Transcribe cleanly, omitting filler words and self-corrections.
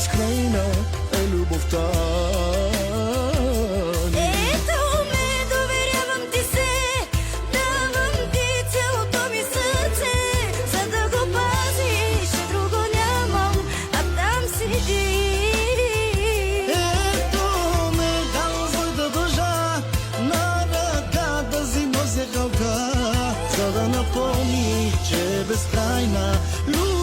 безкрайна е любовта ни. Ето ме, доверявам ти се, давам ти цялото ми сърце, за да го пазиш, друго нямам, а там си ти. Ето ме, дам за да държа на ръка, да взима се халка, за да напомни, че е безкрайна любовта.